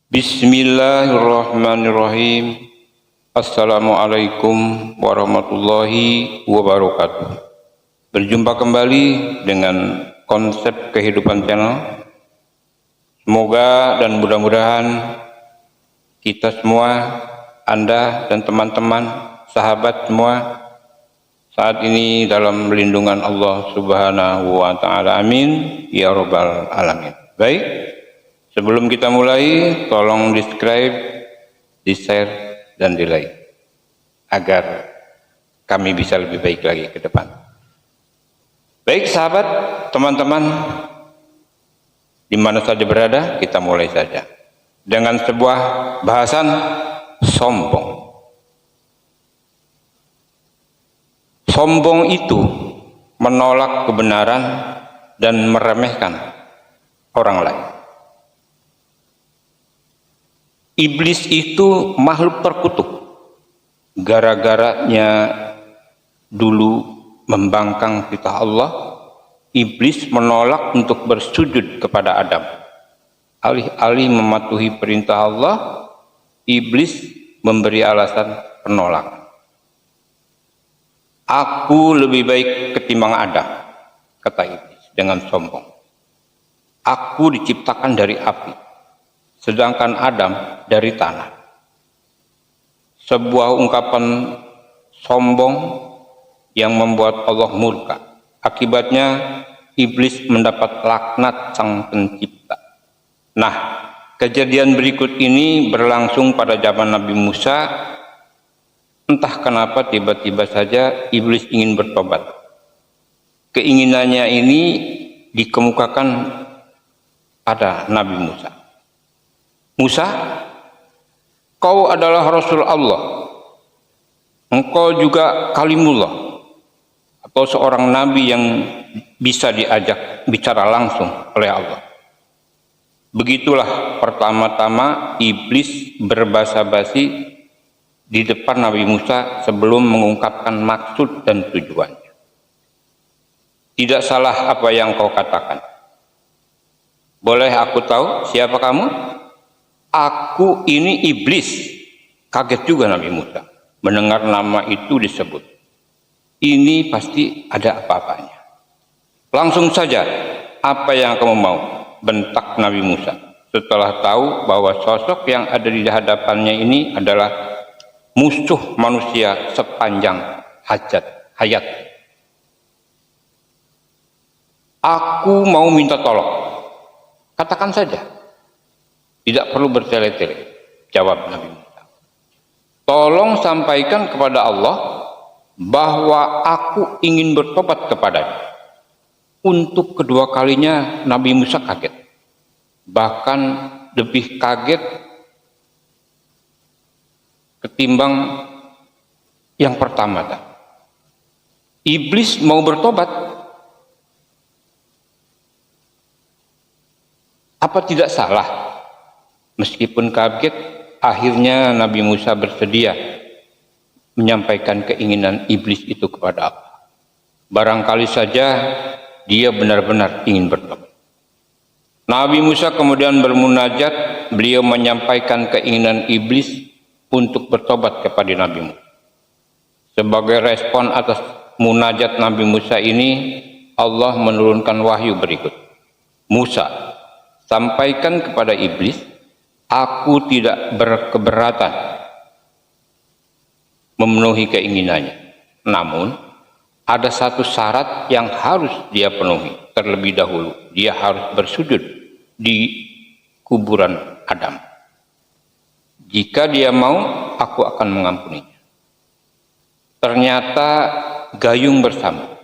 Bismillahirrahmanirrahim. Assalamualaikum warahmatullahi wabarakatuh. Berjumpa kembali dengan konsep kehidupan channel. Semoga dan mudah-mudahan kita semua, Anda dan teman-teman, sahabat semua, saat ini dalam lindungan Allah Subhanahu wa Ta'ala. Amin ya Rabbal Alamin. Baik, sebelum kita mulai, tolong di-subscribe, di-share, dan di-like agar kami bisa lebih baik lagi ke depan. Baik sahabat, teman-teman, di mana saja berada, kita mulai saja dengan sebuah bahasan sombong. Sombong itu menolak kebenaran dan meremehkan orang lain. Iblis itu makhluk terkutuk. Gara-garanya dulu membangkang perintah Allah, iblis menolak untuk bersujud kepada Adam. Alih-alih mematuhi perintah Allah, iblis memberi alasan penolakan. Aku lebih baik ketimbang Adam, kata iblis dengan sombong. Aku diciptakan dari api, sedangkan Adam dari tanah. Sebuah ungkapan sombong yang membuat Allah murka. Akibatnya iblis mendapat laknat sang pencipta. Nah, kejadian berikut ini berlangsung pada zaman Nabi Musa. Entah kenapa tiba-tiba saja iblis ingin bertobat. Keinginannya ini dikemukakan pada Nabi Musa. Musa, kau adalah Rasul Allah. Engkau juga kalimullah, atau seorang nabi yang bisa diajak bicara langsung oleh Allah. Begitulah pertama-tama iblis berbasa-basi di depan Nabi Musa sebelum mengungkapkan maksud dan tujuannya. Tidak salah apa yang kau katakan. Boleh aku tahu siapa kamu? Aku ini iblis. Kaget juga Nabi Musa mendengar nama itu disebut. Ini pasti ada apa-apanya. Langsung saja, apa yang kamu mau? Bentak Nabi Musa setelah tahu bahwa sosok yang ada di hadapannya ini adalah musuh manusia sepanjang hayat. Aku mau minta tolong. Katakan saja. Tidak perlu bertele-tele, jawab Nabi Musa. Tolong sampaikan kepada Allah bahwa aku ingin bertobat kepadanya. Untuk kedua kalinya Nabi Musa kaget. Bahkan lebih kaget ketimbang yang pertama. Iblis mau bertobat. Apa tidak salah? Meskipun kaget, akhirnya Nabi Musa bersedia menyampaikan keinginan iblis itu kepada Allah. Barangkali saja dia benar-benar ingin bertobat. Nabi Musa kemudian bermunajat, beliau menyampaikan keinginan iblis untuk bertobat kepada Nabi Musa. Sebagai respon atas munajat Nabi Musa ini, Allah menurunkan wahyu berikut. Musa, sampaikan kepada iblis, aku tidak berkeberatan memenuhi keinginannya. Namun, ada satu syarat yang harus dia penuhi. Terlebih dahulu, dia harus bersujud di kuburan Adam. Jika dia mau, aku akan mengampuninya. Ternyata gayung bersama.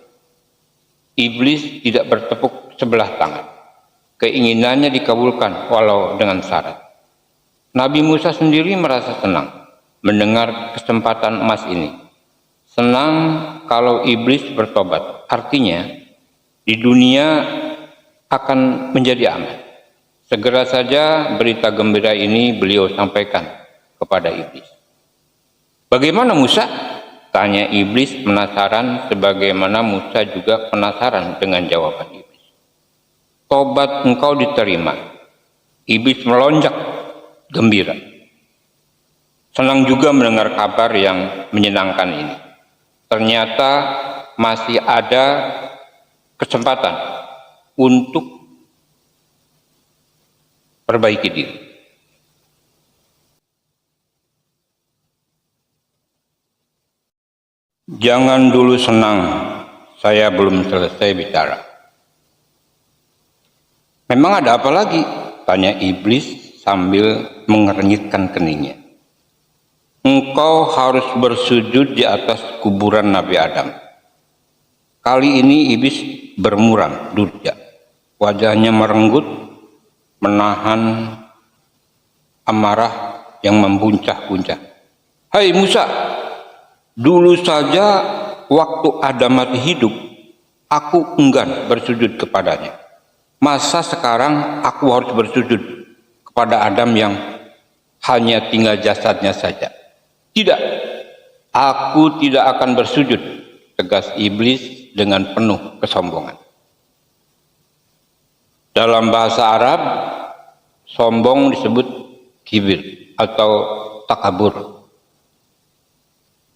Iblis tidak bertepuk sebelah tangan. Keinginannya dikabulkan walau dengan syarat. Nabi Musa sendiri merasa senang mendengar kesempatan emas ini. Senang kalau iblis bertobat. Artinya di dunia akan menjadi aman. Segera saja berita gembira ini beliau sampaikan kepada iblis. Bagaimana Musa? Tanya iblis penasaran, sebagaimana Musa juga penasaran dengan jawaban iblis. Tobat engkau diterima. Iblis melonjak gembira. Senang juga mendengar kabar yang menyenangkan ini. Ternyata masih ada kesempatan untuk perbaiki diri. Jangan dulu senang, saya belum selesai bicara. Memang ada apa lagi? Tanya iblis sambil mengernyitkan keningnya. Engkau harus bersujud di atas kuburan Nabi Adam. Kali ini iblis bermuram durja. Wajahnya merenggut, menahan amarah yang membuncah-buncah. Hai Musa, dulu saja waktu Adam masih hidup, aku enggan bersujud kepadanya. Masa sekarang aku harus bersujud kepada Adam yang hanya tinggal jasadnya saja? Tidak, aku tidak akan bersujud, tegas iblis dengan penuh kesombongan. Dalam bahasa Arab, sombong disebut kibir atau takabur.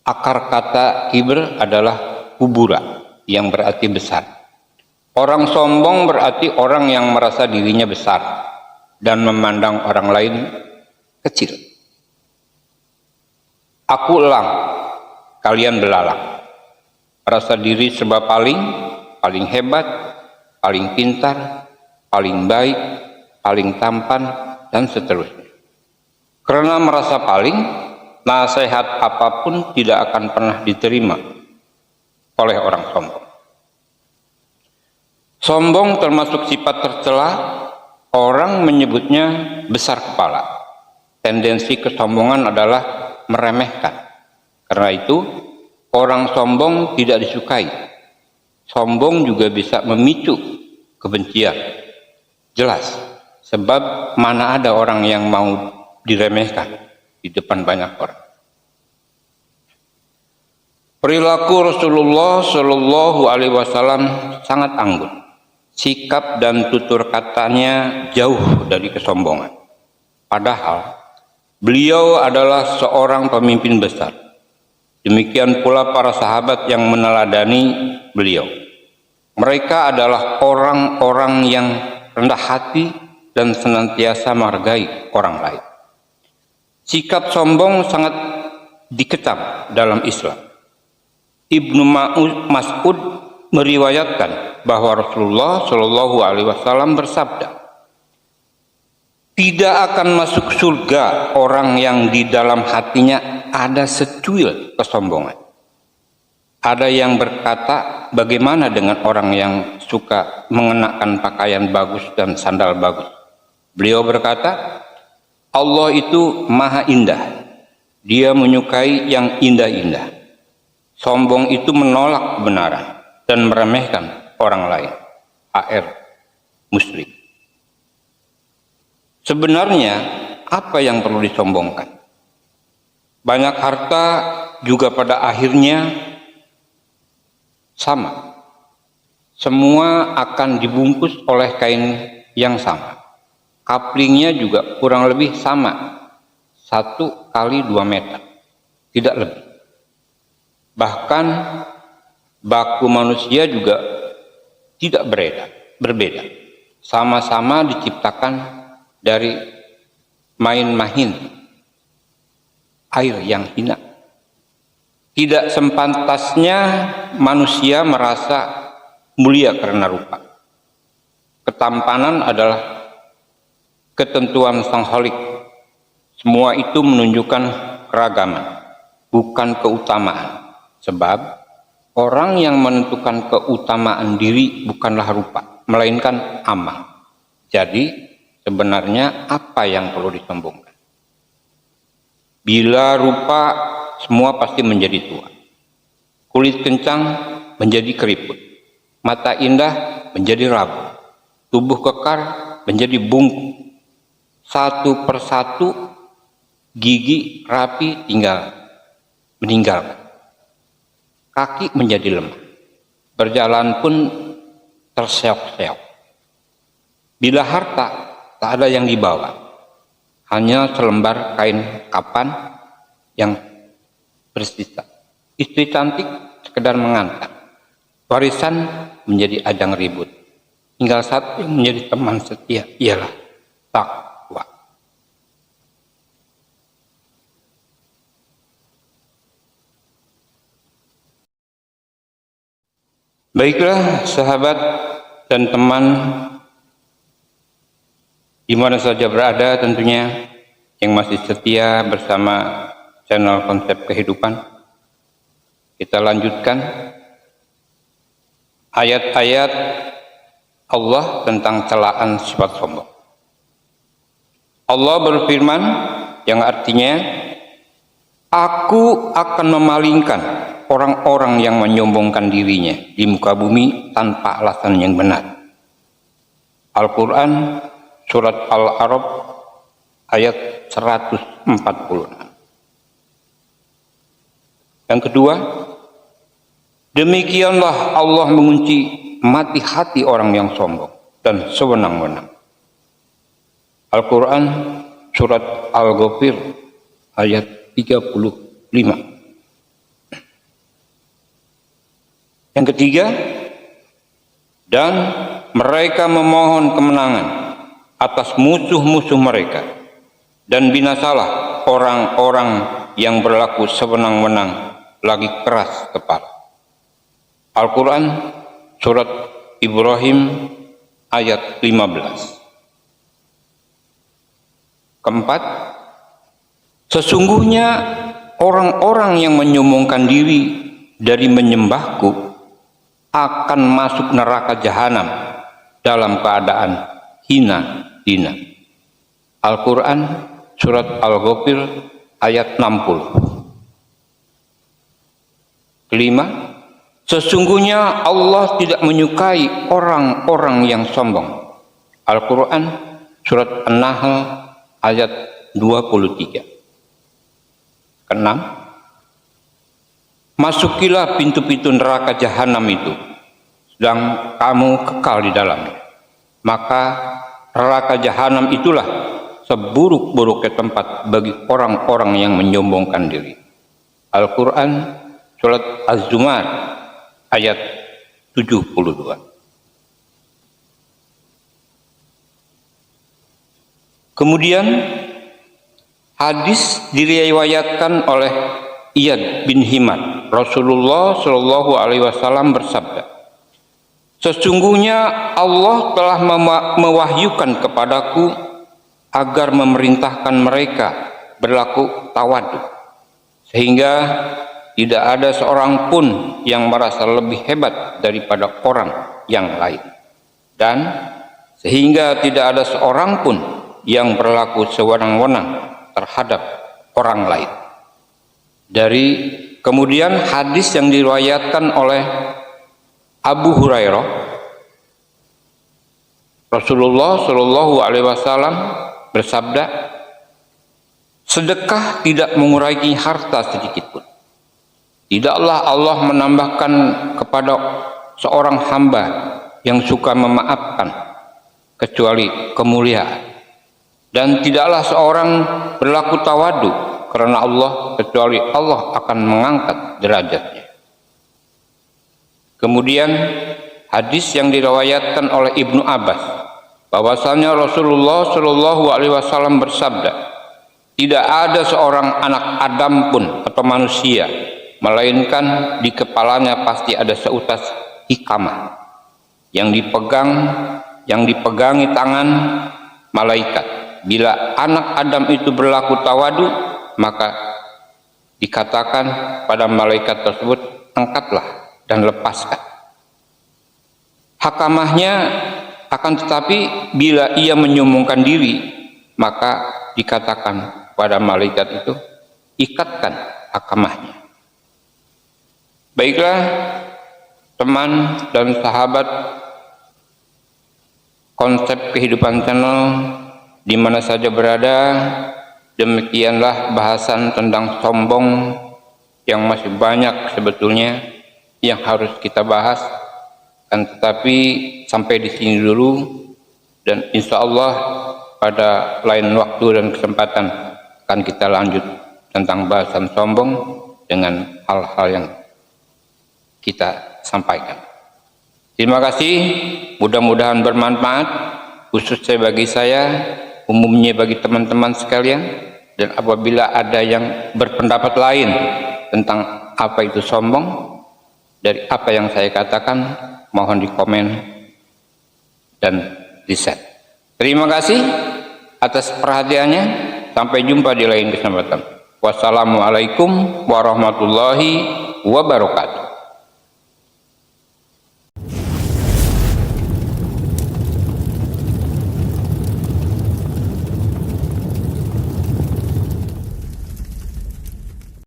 Akar kata kibir adalah kubura, yang berarti besar. Orang sombong berarti orang yang merasa dirinya besar dan memandang orang lain kecil. Aku elang, kalian belalang. Merasa diri serba paling hebat, paling pintar, paling baik, paling tampan, dan seterusnya. Karena merasa paling, nasihat apapun tidak akan pernah diterima oleh orang sombong. Sombong termasuk sifat tercela, orang menyebutnya besar kepala. Tendensi kesombongan adalah meremehkan. Karena itu, orang sombong tidak disukai. Sombong juga bisa memicu kebencian. Jelas, sebab mana ada orang yang mau diremehkan di depan banyak orang. Perilaku Rasulullah Shallallahu Alaihi Wasallam sangat anggun. Sikap dan tutur katanya jauh dari kesombongan. Padahal beliau adalah seorang pemimpin besar. Demikian pula para sahabat yang meneladani beliau. Mereka adalah orang-orang yang rendah hati dan senantiasa menghargai orang lain. Sikap sombong sangat dikekang dalam Islam. Ibnu Mas'ud meriwayatkan bahwa Rasulullah Shallallahu Alaihi Wasallam bersabda, tidak akan masuk surga orang yang di dalam hatinya ada secuil kesombongan. Ada yang berkata, bagaimana dengan orang yang suka mengenakan pakaian bagus dan sandal bagus? Beliau berkata, Allah itu maha indah. Dia menyukai yang indah-indah. Sombong itu menolak kebenaran dan meremehkan orang lain. HR Muslim. Sebenarnya apa yang perlu disombongkan? Banyak harta juga pada akhirnya sama. Semua akan dibungkus oleh kain yang sama. Kaplingnya juga kurang lebih sama. 1 kali 2 meter. Tidak lebih. Bahkan baku manusia juga tidak berbeda. Sama-sama diciptakan dari main-mahin air yang hina. Tidak sepantasnya manusia merasa mulia karena rupa. Ketampanan adalah ketentuan sang Khalik. Semua itu menunjukkan keragaman, bukan keutamaan. Sebab orang yang menentukan keutamaan diri bukanlah rupa, melainkan amal. Jadi sebenarnya apa yang perlu disombongkan? Bila rupa, semua pasti menjadi tua. Kulit kencang menjadi keriput. Mata indah menjadi rapuh. Tubuh kekar menjadi bungkuk. Satu persatu gigi rapi tinggal meninggalkan. Kaki menjadi lemah. Berjalan pun terseok-seok. Bila harta tak ada yang dibawa. hanya selembar kain kapan yang bersisa. Istri cantik sekedar mengantar. Warisan menjadi ajang ribut. Tinggal satu yang menjadi teman setia, ialah takwa. Baiklah sahabat dan teman di mana saja berada tentunya yang masih setia bersama channel Konsep Kehidupan. Kita lanjutkan ayat-ayat Allah tentang celaan sifat sombong. Allah berfirman yang artinya, Aku akan memalingkan orang-orang yang menyombongkan dirinya di muka bumi tanpa alasan yang benar. Al-Quran Surat Al-A'raf ayat 146. Yang kedua, demikianlah Allah mengunci mati hati orang yang sombong dan sewenang-wenang. Al-Quran Surat Al-Ghafir ayat 35. Yang ketiga, dan mereka memohon kemenangan atas musuh-musuh mereka, dan binasalah orang-orang yang berlaku sewenang-wenang lagi keras kepala. Al-Quran Surat Ibrahim ayat 15. Keempat, sesungguhnya orang-orang yang menyombongkan diri dari menyembahku akan masuk neraka jahanam dalam keadaan hina. Al-Quran Surat Al-Ghafir ayat 60. Kelima, sesungguhnya Allah tidak menyukai orang-orang yang sombong. Al-Quran Surat An-Nahl ayat 23. Keenam, masukilah pintu-pintu neraka jahanam itu, sedang kamu kekal di dalamnya. Maka neraka jahanam itulah seburuk-buruknya tempat bagi orang-orang yang menyombongkan diri. Al-Quran Surat Az-Zumar ayat 72. Kemudian hadis diriwayatkan oleh Iyad bin Himad. Rasulullah Shallallahu Alaihi Wasallam bersabda, sesungguhnya Allah telah mewahyukan kepadaku agar memerintahkan mereka berlaku tawadu, sehingga tidak ada seorang pun yang merasa lebih hebat daripada orang yang lain, dan sehingga tidak ada seorang pun yang berlaku sewenang-wenang terhadap orang lain. Kemudian hadis yang diriwayatkan oleh Abu Hurairah, Rasulullah Shallallahu Alaihi Wasallam bersabda, sedekah tidak mengurangi harta sedikit pun. Tidaklah Allah menambahkan kepada seorang hamba yang suka memaafkan kecuali kemuliaan, dan tidaklah seorang berlaku tawadu karena Allah kecuali Allah akan mengangkat derajatnya. Kemudian hadis yang diriwayatkan oleh Ibnu Abbas bahwasanya Rasulullah Shallallahu Alaihi Wasallam bersabda, tidak ada seorang anak Adam pun atau manusia melainkan di kepalanya pasti ada seutas hikamah yang dipegangi tangan malaikat. Bila anak Adam itu berlaku tawadu, maka dikatakan pada malaikat tersebut, angkatlah dan lepaskan hakamahnya. Akan tetapi bila ia menyombongkan diri, maka dikatakan pada malaikat itu, ikatkan hakamahnya. Baiklah teman dan sahabat Konsep Kehidupan Channel di mana saja berada, demikianlah bahasan tentang sombong yang masih banyak sebetulnya yang harus kita bahas, tetapi sampai di sini dulu, dan insya Allah pada lain waktu dan kesempatan akan kita lanjut tentang bahasan sombong dengan hal-hal yang kita sampaikan. Terima kasih, mudah-mudahan bermanfaat, khususnya bagi saya, umumnya bagi teman-teman sekalian, dan apabila ada yang berpendapat lain tentang apa itu sombong, dari apa yang saya katakan, mohon di komen dan di-share. Terima kasih atas perhatiannya. Sampai jumpa di lain kesempatan. Wassalamualaikum warahmatullahi wabarakatuh.